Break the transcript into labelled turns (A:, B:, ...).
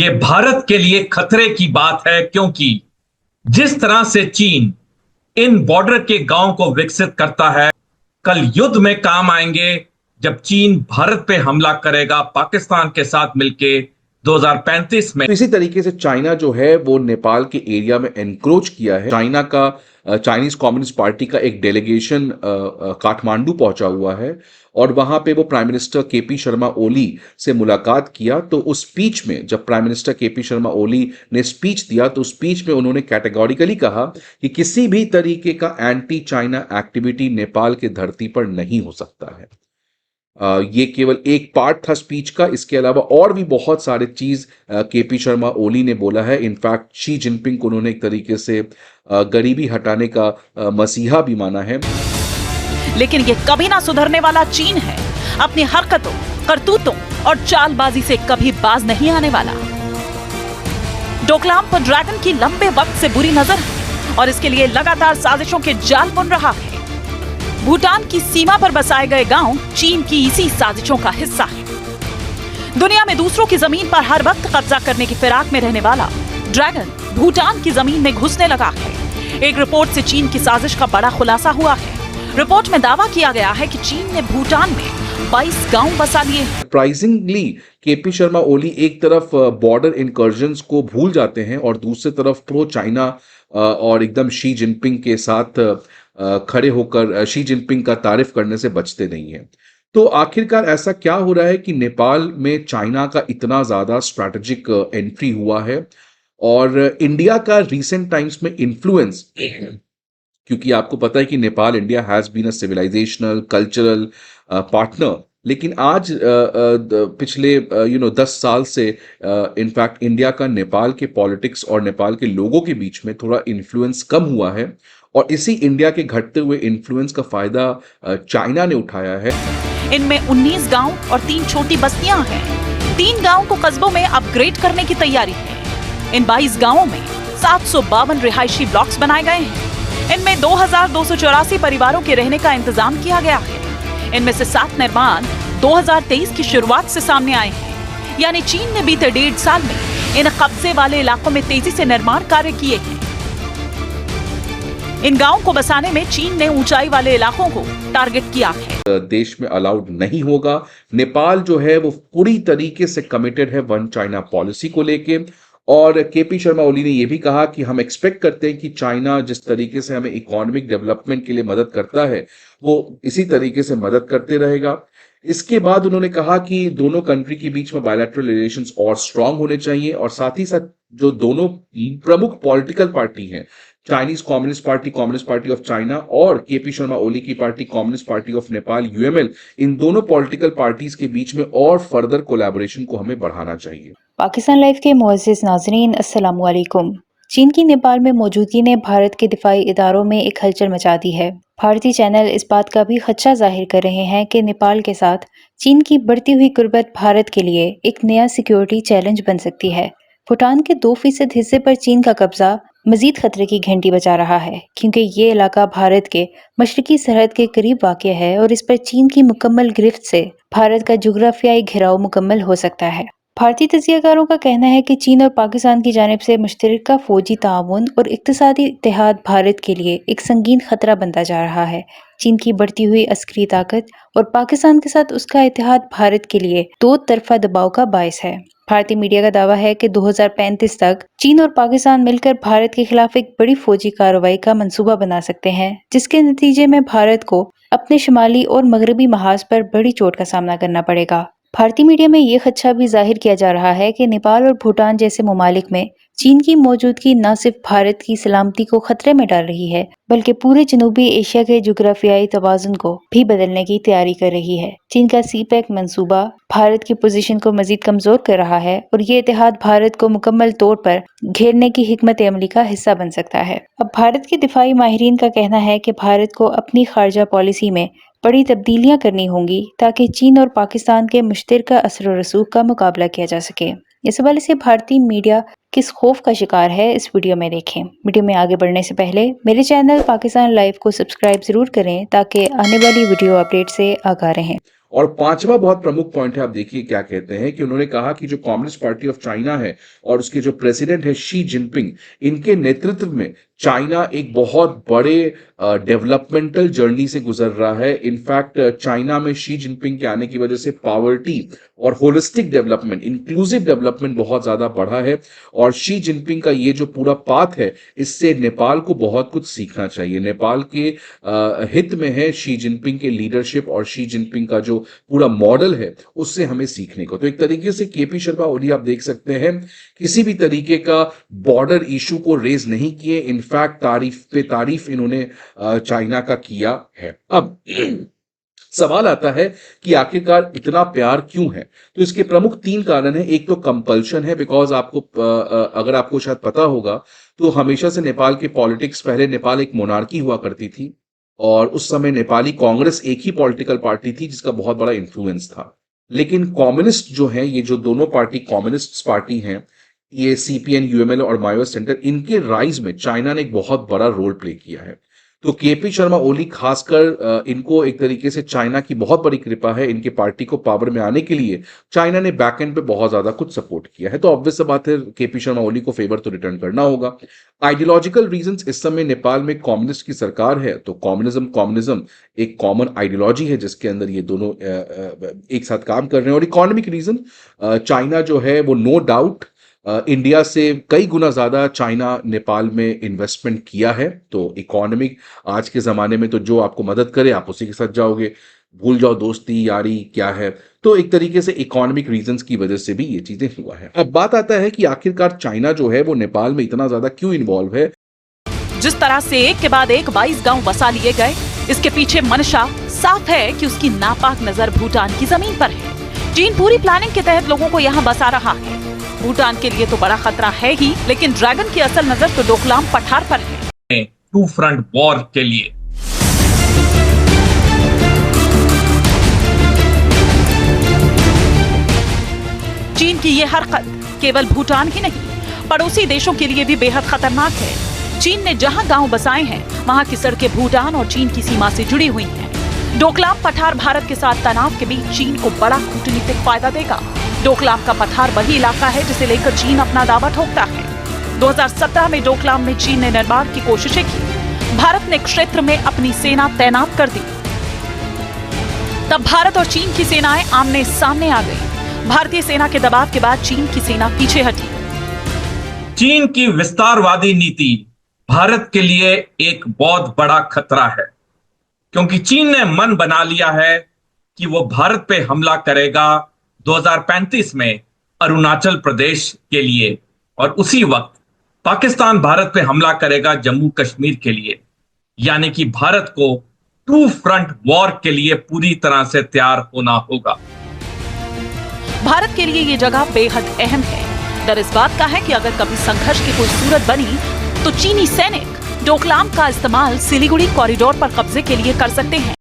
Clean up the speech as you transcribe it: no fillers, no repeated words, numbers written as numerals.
A: ये भारत के लिए खतरे की बात है, क्योंकि जिस तरह से चीन इन बॉर्डर के गांव को विकसित करता है, कल युद्ध में काम आएंगे जब चीन भारत पे हमला करेगा पाकिस्तान के साथ मिलके 2035 में।
B: तो इसी तरीके से चाइना जो है वो नेपाल के एरिया में एनक्रोच किया है। चाइना का चाइनीज कम्युनिस्ट पार्टी का एक डेलीगेशन काठमांडू पहुंचा हुआ है और वहां पे वो प्राइम मिनिस्टर केपी शर्मा ओली से मुलाकात किया। तो उस स्पीच में जब प्राइम मिनिस्टर केपी शर्मा ओली ने स्पीच दिया तो उस स्पीच में उन्होंने कैटेगोरिकली कहा कि किसी भी तरीके का एंटी चाइना एक्टिविटी नेपाल की धरती पर नहीं हो सकता है। ये केवल एक पार्ट था स्पीच का, इसके अलावा और भी बहुत सारे चीज केपी शर्मा ओली ने बोला है। इनफैक्ट शी जिनपिंग को उन्होंने एक तरीके से गरीबी हटाने का मसीहा भी माना है।
C: लेकिन ये कभी ना सुधरने वाला चीन है, अपनी हरकतों, करतूतों और चालबाजी से कभी बाज नहीं आने वाला। डोकलाम पर ड्रैगन की लंबे वक्त से बुरी नजर है और इसके लिए लगातार साजिशों के जाल बुन रहा है। भूटान की सीमा पर बसाए गए गांव चीन की इसी साजिशों का हिस्सा है। दुनिया में दूसरों की जमीन पर हर वक्त कब्जा करने की फिराक में रहने वाला ड्रैगन भूटान की जमीन में घुसने लगा है। एक रिपोर्ट से चीन की साजिश का बड़ा खुलासा हुआ है। रिपोर्ट में दावा किया गया है कि चीन ने भूटान में 22 गांव बसा लिए हैं।
B: सरप्राइजिंगली केपी शर्मा ओली एक तरफ बॉर्डर इनकर्जन्स को भूल जाते हैं और दूसरी तरफ प्रो चाइना और एकदम शी जिनपिंग के साथ खड़े होकर शी जिनपिंग का तारीफ करने से बचते नहीं है। तो आखिरकार ऐसा क्या हो रहा है कि नेपाल में चाइना का इतना ज्यादा स्ट्रैटेजिक एंट्री हुआ है और इंडिया का रिसेंट टाइम्स में इन्फ्लुएंस, क्योंकि आपको पता है कि Nepal India has been a civilisational cultural partner, लेकिन आज पिछले 10 साल से इनफैक्ट इंडिया का नेपाल के पॉलिटिक्स और नेपाल के लोगों के बीच में थोड़ा इन्फ्लुएंस कम हुआ है और इसी इंडिया के घटते हुए इन्फ्लुएंस का फायदा चाइना ने उठाया है।
C: इनमें 19 गांव और 3 छोटी बस्तियां हैं। 3 गांव को कस्बों में अपग्रेड करने की तैयारी है। इन 22 गांवों में 752 रिहायशी ब्लॉक्स बनाए गए हैं। इनमें 2284 परिवारों के रहने का इंतजाम किया गया है। इनमें से 7 निर्माण 2023 की शुरुआत से सामने आए हैं, यानी चीन ने बीते 1.5 साल में इन कब्जे वाले इलाकों में तेजी से निर्माण कार्य किए हैं। इन गांवों को बसाने में चीन ने ऊंचाई वाले इलाकों को टारगेट किया है।
B: देश में अलाउड नहीं होगा। नेपाल जो है वो पूरी तरीके से कमिटेड है वन चाइना पॉलिसी को लेके और केपी शर्मा ओली ने यह भी कहा कि हम एक्सपेक्ट करते हैं कि चाइना जिस तरीके से हमें इकोनॉमिक डेवलपमेंट के लिए मदद करता है वो इसी तरीके से मदद करते रहेगा। इसके बाद उन्होंने कहा कि दोनों कंट्री के बीच में बायलैटरल रिलेशंस और स्ट्रांग होने चाहिए और साथ ही साथ जो दोनों प्रमुख पॉलिटिकल पार्टी हैं, Chinese communist party of China और केपी शर्मा ओली की party communist party of Nepal UML, इन दोनों पॉलिटिकल पार्टीज के बीच में और फर्दर कोलैबोरेशन को हमें बढ़ाना चाहिए।
D: पाकिस्तान लाइव के मुअज़्ज़िज़ नाज़रीन, अस्सलामु अलैकुम। चीन की नेपाल में मौजूदगी ने भारत के दिफाई इदारों में एक हलचल मचा दी है। भारतीय चैनल इस बात का भी खदशा जाहिर कर रहे हैं कि नेपाल के साथ चीन की बढ़ती हुई कुर्बत भारत के लिए एक नया सिक्योरिटी चैलेंज बन सकती है। भूटान के 2% हिस्से पर चीन का कब्जा मजीद खतरे की घंटी बजा रहा है, क्योंकि ये इलाका भारत के मशरकी सरहद के करीब वाक़ है और इस पर चीन की मुकम्मल गिरफ्त से भारत का जुग्राफियाई घिराव मुकम्मल हो सकता है। भारतीय तजियाकारों का कहना है कि चीन और पाकिस्तान की जानिब से मुश्तरका फौजी ताउन और इक्तिसादी इत्तेहाद भारत के लिए एक संगीन खतरा बनता जा रहा है। चीन की बढ़ती हुई अस्करी ताकत और पाकिस्तान के साथ उसका इत्तेहाद भारत के लिए दो तरफा दबाव का बायस है। भारतीय मीडिया का दावा है कि 2035 तक चीन और पाकिस्तान मिलकर भारत के खिलाफ एक बड़ी फौजी कार्रवाई का मंसूबा बना सकते हैं, जिसके नतीजे में भारत को अपने शुमाली और मगरबी महाज पर बड़ी चोट का सामना करना पड़ेगा। भारतीय मीडिया में ये खदशा भी जाहिर किया जा रहा है कि नेपाल और भूटान जैसे ममालिक में चीन की मौजूदगी न सिर्फ भारत की सलामती को खतरे में डाल रही है, बल्कि पूरे जनूबी एशिया के जुग्राफियाई तवाज़ुन को भी बदलने की तैयारी कर रही है। चीन का सीपैक मंसूबा भारत की पोजीशन को मजीद कमजोर कर रहा है और ये इत्तेहाद भारत को मुकम्मल तौर पर घेरने की हिकमत अमली का हिस्सा बन सकता है। अब भारत के दिफाई माहिरीन का कहना है कि भारत को अपनी खारजा पॉलिसी में बड़ी तब्दीलियां करनी होंगी ताकि चीन और पाकिस्तान के मुश्तरका असर और रसूख का मुकाबला किया जा सके। इस हवाले से भारतीय मीडिया किस खौफ का शिकार है, इस वीडियो में देखें। वीडियो में आगे बढ़ने से पहले मेरे चैनल पाकिस्तान लाइव को सब्सक्राइब जरूर करें ताकि आने वाली वीडियो अपडेट से आगाह रहें।
B: और पांचवा बहुत प्रमुख पॉइंट है, आप देखिए क्या कहते हैं कि उन्होंने कहा कि जो कम्युनिस्ट पार्टी ऑफ चाइना है और उसके जो प्रेसिडेंट है शी जिनपिंग, इनके नेतृत्व में चाइना एक बहुत बड़े डेवलपमेंटल जर्नी से गुजर रहा है। इनफैक्ट चाइना में शी जिनपिंग के आने की वजह से पॉवर्टी और होलिस्टिक डेवलपमेंट, इंक्लूसिव डेवलपमेंट बहुत ज्यादा बढ़ा है। और शी जिनपिंग का ये जो पूरा पाथ है, इससे नेपाल को बहुत कुछ सीखना चाहिए। नेपाल के हित में है शी जिनपिंग के लीडरशिप और शी जिनपिंग का जो पूरा मॉडल है, उससे हमें सीखने को। तो एक तरीके से केपी शर्मा ओली आप देख सकते हैं किसी भी तरीके का बॉर्डर इशू को रेज नहीं किए, इनफैक्ट तारीफ पे तारीफ इन्होंने चाइना का किया है। अब सवाल आता है कि आखिरकार इतना प्यार क्यों है? तो इसके प्रमुख 3 कारण हैं। एक तो कंपल्शन है, बिकॉज आपको अगर आपको शायद पता होगा तो हमेशा से नेपाल के पॉलिटिक्स, पहले नेपाल एक मोनार्की हुआ करती थी और उस समय नेपाली कांग्रेस एक ही पॉलिटिकल पार्टी थी जिसका बहुत बड़ा इन्फ्लुएंस था। लेकिन कम्युनिस्ट जो है, ये जो दोनों पार्टी कम्युनिस्ट पार्टी हैं, ये सीपीएन, यूएमएल और माओवादी सेंटर, इनके राइज में चाइना ने एक बहुत बड़ा रोल प्ले किया है। तो केपी शर्मा ओली खासकर इनको एक तरीके से चाइना की बहुत बड़ी कृपा है, इनके पार्टी को पावर में आने के लिए चाइना ने बैक एंड पे बहुत ज्यादा कुछ सपोर्ट किया है। तो ऑब्वियस बात है केपी शर्मा ओली को फेवर तो रिटर्न करना होगा। आइडियोलॉजिकल रीजंस, इस समय नेपाल में कम्युनिस्ट की सरकार है तो कम्युनिज्म एक कॉमन आइडियोलॉजी है जिसके अंदर ये दोनों एक साथ काम कर रहे हैं। और इकोनॉमिक रीजन, चाइना जो है वो नो डाउट इंडिया से कई गुना ज्यादा चाइना नेपाल में इन्वेस्टमेंट किया है। तो इकोनॉमिक, आज के जमाने में तो जो आपको मदद करे आप उसी के साथ जाओगे, भूल जाओ दोस्ती यारी क्या है। तो एक तरीके से इकोनॉमिक रीजंस की वजह से भी ये चीजें हुआ है। अब बात आता है कि आखिरकार चाइना जो है वो नेपाल में इतना ज्यादा क्यों इन्वॉल्व है।
C: जिस तरह से एक के बाद एक 22 गांव बसा लिए गए, इसके पीछे मंशा साफ है कि उसकी नापाक नजर भूटान की जमीन पर है। चीन पूरी प्लानिंग के तहत लोगों को यहाँ बसा रहा है। भूटान के लिए तो बड़ा खतरा है ही, लेकिन ड्रैगन की असल नजर तो डोकलाम पठार पर है।
A: 2 फ्रंट वॉर के लिए
C: चीन की ये हरकत केवल भूटान ही नहीं, पड़ोसी देशों के लिए भी बेहद खतरनाक है। चीन ने जहां गांव बसाए हैं, वहां की सड़कें भूटान और चीन की सीमा से जुड़ी हुई हैं। डोकलाम पठार भारत के साथ तनाव के बीच चीन को बड़ा कूटनीतिक फायदा देगा। डोकलाम का पठार वही इलाका है जिसे लेकर चीन अपना दावा ठोकता है। 2017 में डोकलाम में चीन ने निर्माण की कोशिशें की। भारत ने क्षेत्र में अपनी सेना तैनात कर दी। तब भारत और चीन की सेनाएं आमने सामने आ गई। भारतीय सेना के दबाव के बाद चीन की सेना पीछे हटी।
A: चीन की विस्तारवादी नीति भारत के लिए एक बहुत बड़ा खतरा है, क्योंकि चीन ने मन बना लिया है कि वो भारत पे हमला करेगा 2035 में अरुणाचल प्रदेश के लिए, और उसी वक्त पाकिस्तान भारत पे हमला करेगा जम्मू कश्मीर के लिए। यानी कि भारत को 2 फ्रंट वॉर के लिए पूरी तरह से तैयार होना होगा।
C: भारत के लिए ये जगह बेहद अहम है। डर इस बात का है कि अगर कभी संघर्ष की कोई सूरत बनी तो चीनी सैनिक डोकलाम का इस्तेमाल सिलीगुड़ी कॉरिडोर पर कब्जे के लिए कर सकते हैं।